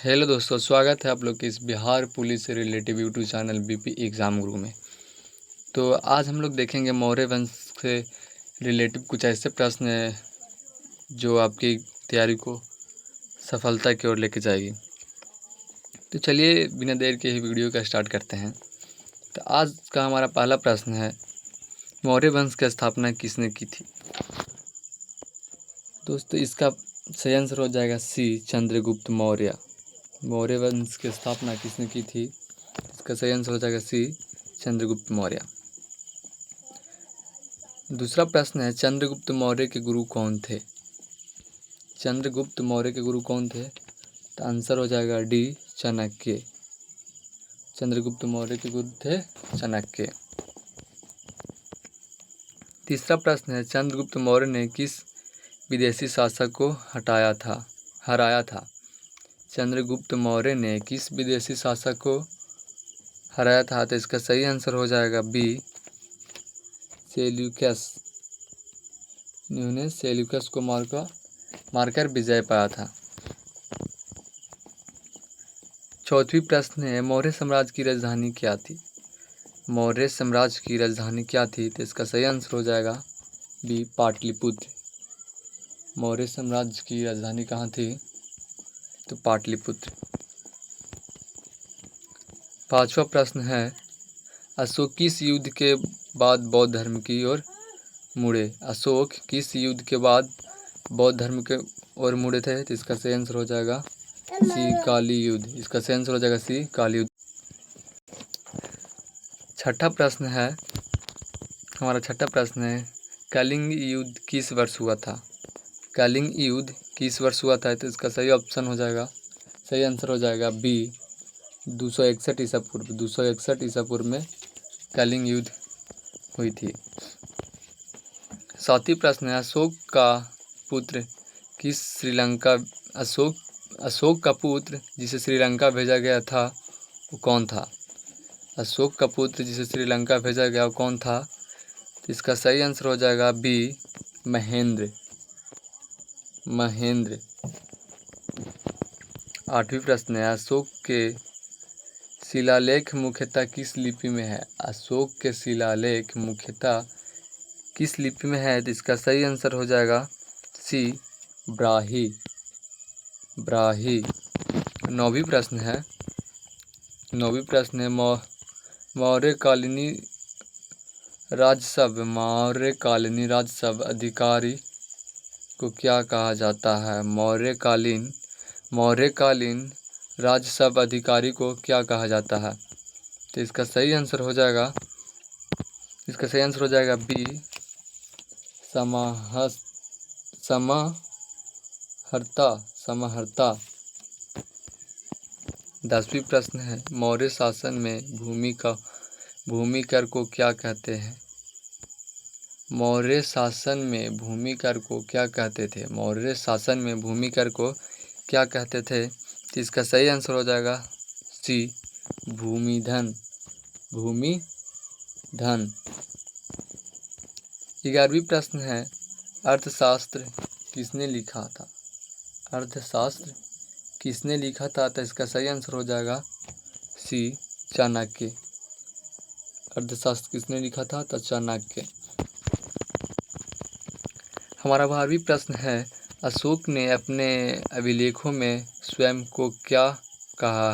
Hello दोस्तों, स्वागत है आप लोग के इस बिहार पुलिस से relative YouTube channel BP exam गुरु में। तो आज हम लोग देखेंगे मौर्य वंश से रिलेटिव कुछ ऐसे प्रश्न हैं जो आपकी तैयारी को सफलता की ओर लेके जाएगी। तो चलिए बिना देर के ही वीडियो का स्टार्ट करते हैं। तो आज का हमारा पहला प्रश्न है, मौर्य वंश की स्थापना किसने की थी? दोस्तों इसका सही आंसर हो जाएगा सी, चंद्रगुप्त मौर्य। मौर्य वंश की स्थापना किसने की थी? इसका सही आंसर हो जाएगा सी, चंद्रगुप्त मौर्य। दूसरा प्रश्न है, चंद्रगुप्त मौर्य के गुरु कौन थे? चंद्रगुप्त मौर्य के गुरु कौन थे? तो आंसर हो जाएगा डी, चाणक्य। चंद्रगुप्त मौर्य के गुरु थे चाणक्य। तीसरा प्रश्न है, चंद्रगुप्त मौर्य ने किस विदेशी शासक को हराया था? चंद्रगुप्त मौर्य ने किस विदेशी शासक को हराया था? तो इसका सही आंसर हो जाएगा बी, सेल्यूकस। इन्होंने सेल्यूकस को मारकर विजय पाया था। चौथी प्रश्न है, मौर्य साम्राज्य की राजधानी क्या थी? मौर्य साम्राज्य की राजधानी क्या थी? तो इसका सही आंसर हो जाएगा बी, पाटलिपुत्र। मौर्य साम्राज्य की राजधानी कहाँ थी? तो पाटलिपुत्र। पांचवा प्रश्न है, अशोक किस युद्ध के बाद बौद्ध धर्म की ओर मुड़े? अशोक किस युद्ध के बाद बौद्ध धर्म के ओर मुड़े थे? तो इसका सही आंसर हो जाएगा सी, काली युद्ध। इसका सही आंसर हो जाएगा सी, काली युद्ध। हमारा छठा प्रश्न है, कलिंग युद्ध किस वर्ष हुआ था? कलिंग युद्ध किस वर्ष हुआ था? तो इसका सही आंसर हो जाएगा बी, 261 ईसा पूर्व। 261 ईसा पूर्व में कलिंग युद्ध हुई थी। सातवीं प्रश्न है, अशोक का पुत्र जिसे श्रीलंका भेजा गया था वो कौन था? अशोक का पुत्र जिसे श्रीलंका भेजा गया वो कौन था? तो इसका सही आंसर हो जाएगा बी, महेंद्र। आठवीं प्रश्न है, अशोक के शिलालेख मुख्यतः किस लिपि में है? अशोक के शिलालेख मुख्यतः किस लिपि में है? तो इसका सही आंसर हो जाएगा सी, ब्राही। नौवीं प्रश्न है, मौर्यकालीन राजसभ अधिकारी को क्या कहा जाता है? मौर्यकालीन राजसभ अधिकारी को क्या कहा जाता है? तो इसका सही आंसर हो जाएगा बी, समाहर्ता। 10वीं प्रश्न है, मौर्य शासन में भूमि कर को क्या कहते हैं? मौर्य शासन में भूमि कर को क्या कहते थे? तो इसका सही आंसर हो जाएगा सी, भूमिधन। 11वीं प्रश्न है, अर्थशास्त्र किसने लिखा था? तो इसका सही आंसर हो जाएगा सी, चाणक्य। अर्थशास्त्र किसने लिखा था? तो चाणक्य। हमारा 12वीं प्रश्न है, अशोक ने अपने अभिलेखों में स्वयं को क्या कहा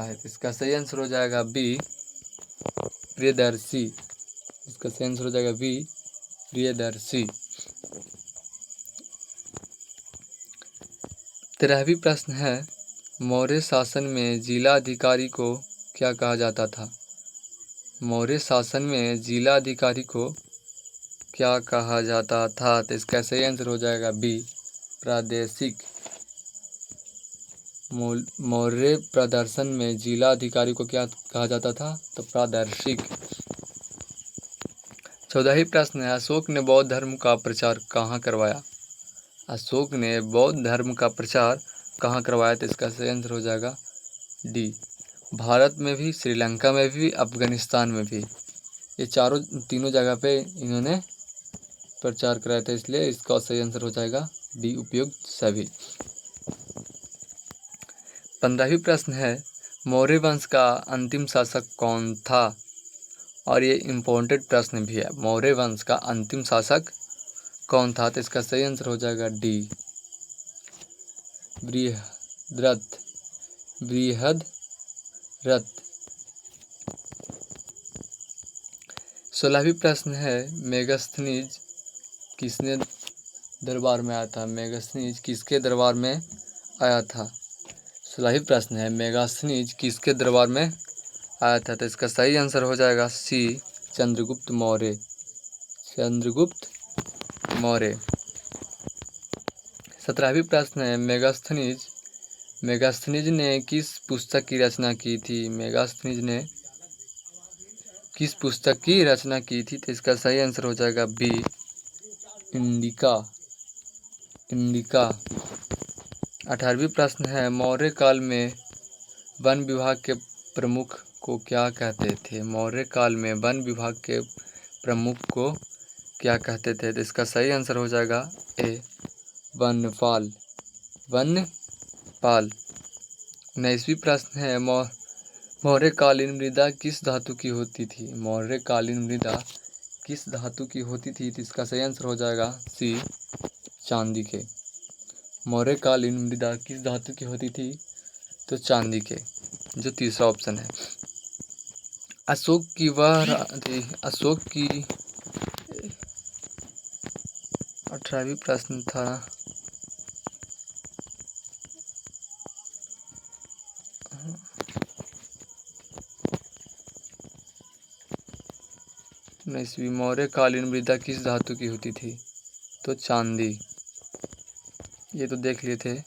है? इसका सही आंसर हो जाएगा बी, प्रियदर्शी। 13वीं प्रश्न है, मौर्य शासन में जिला अधिकारी को क्या कहा जाता था? तो इसका सही आंसर हो जाएगा बी, प्रादेशिक। मौर्य प्रदर्शन में जिला अधिकारी को क्या कहा जाता था? तो प्रादेशिक। 14वीं प्रश्न है, अशोक ने बौद्ध धर्म का प्रचार कहाँ करवाया? तो इसका सही आंसर हो जाएगा डी, भारत में भी, श्रीलंका में भी, अफगानिस्तान में भी। ये तीनों जगह पे इन्होंने प्रचार कराया था, इसलिए इसका सही आंसर हो जाएगा डी, उपयुक्त सभी। 15वीं प्रश्न है, मौर्य वंश का अंतिम शासक कौन था? और ये इम्पोर्टेंट प्रश्न भी है, मौर्य वंश का अंतिम शासक कौन था? तो इसका सही आंसर हो जाएगा डी, बृहद्रथ। बृहद्रथ। 16वीं प्रश्न है, मेगास्थनीज किसने दरबार में आया था? मेगास्थनीज किसके दरबार में आया था? 16वीं प्रश्न है, मेगास्थनीज किसके दरबार में आया था? तो इसका सही आंसर हो जाएगा सी, चंद्रगुप्त मौर्य। चंद्रगुप्त मौर्य। 17वीं प्रश्न है, मेगास्थनीज ने किस पुस्तक की रचना की थी? मेगास्थनीज ने किस पुस्तक की रचना की थी? तो इसका सही आंसर हो जाएगा बी, इंडिका। इंडिका। 18वीं प्रश्न है, मौर्य काल में वन विभाग के प्रमुख को क्या कहते थे? मौर्य काल में वन विभाग के प्रमुख को क्या कहते थे? तो इसका सही आंसर हो जाएगा ए, वनपाल। वनपाल। 19वीं प्रश्न है, मौर्यकालीन मृदा किस धातु की होती थी? मौर्यकालीन मृदा किस धातु की होती थी? तो इसका सही आंसर हो जाएगा सी, चांदी के। मौर्यकालीन मृदा किस धातु की होती थी? तो चांदी के, जो तीसरा ऑप्शन है। अशोक की 18वीं प्रश्न था। उन्नीसवीं, मौर्यकालीन मृदा किस धातु की होती थी? तो चांदी, ये तो देख लिए थे।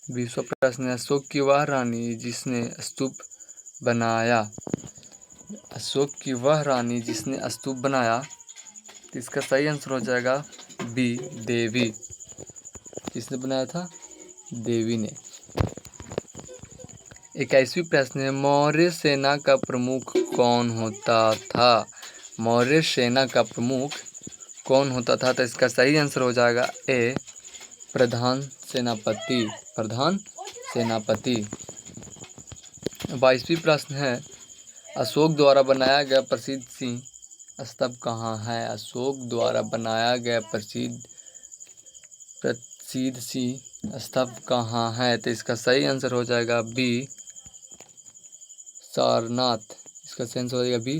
20वां प्रश्न है, अशोक की वह रानी जिसने स्तूप बनाया। अशोक की वह रानी जिसने स्तूप बनाया, तो इसका सही आंसर हो जाएगा बी, देवी। किसने बनाया था? देवी ने। 21वीं प्रश्न है, मौर्य सेना का प्रमुख कौन होता था? मौर्य सेना का प्रमुख कौन होता था? तो इसका सही आंसर हो जाएगा ए, प्रधान सेनापति। प्रधान सेनापति। 22वीं प्रश्न है, अशोक द्वारा बनाया गया प्रसिद्ध सिंह स्तंभ कहाँ है? अशोक द्वारा बनाया गया प्रसिद्ध सिंह स्तंभ कहाँ है? तो इसका सही आंसर हो जाएगा बी, सारनाथ। इसका सही आंसर हो जाएगा बी,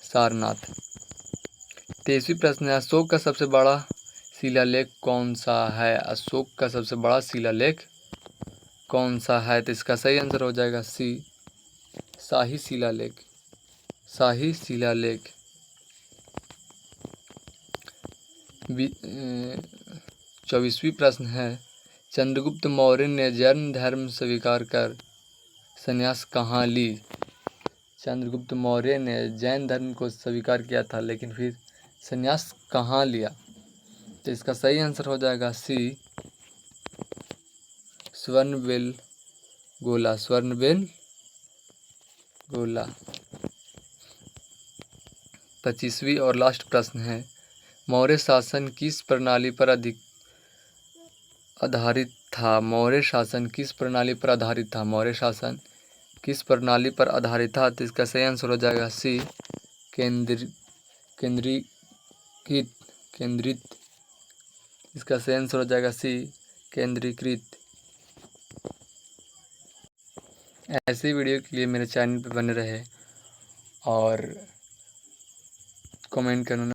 सारनाथ। 23वीं प्रश्न है, अशोक का सबसे बड़ा शिलालेख कौन सा है? अशोक का सबसे बड़ा शिलालेख कौन सा है? तो इसका सही आंसर हो जाएगा सी, शाही शिलालेख। शाही शिलालेख। 24वीं प्रश्न है, चंद्रगुप्त मौर्य ने जैन धर्म स्वीकार कर संन्यास कहाँ ली? चंद्रगुप्त मौर्य ने जैन धर्म को स्वीकार किया था, लेकिन फिर संन्यास कहाँ लिया? तो इसका सही आंसर हो जाएगा सी, स्वर्णबेलगोला। स्वर्णबेलगोला। 25वीं और लास्ट प्रश्न है, मौर्य शासन किस प्रणाली पर आधारित था? मौर्य शासन किस प्रणाली पर आधारित था? मौर्य शासन किस प्रणाली पर आधारित था? तो इसका सही आंसर हो जाएगा सी, केंद्रित। इसका सही आंसर हो जाएगा सी, केंद्रीकृत। ऐसे वीडियो के लिए मेरे चैनल पर बने रहे और कमेंट करना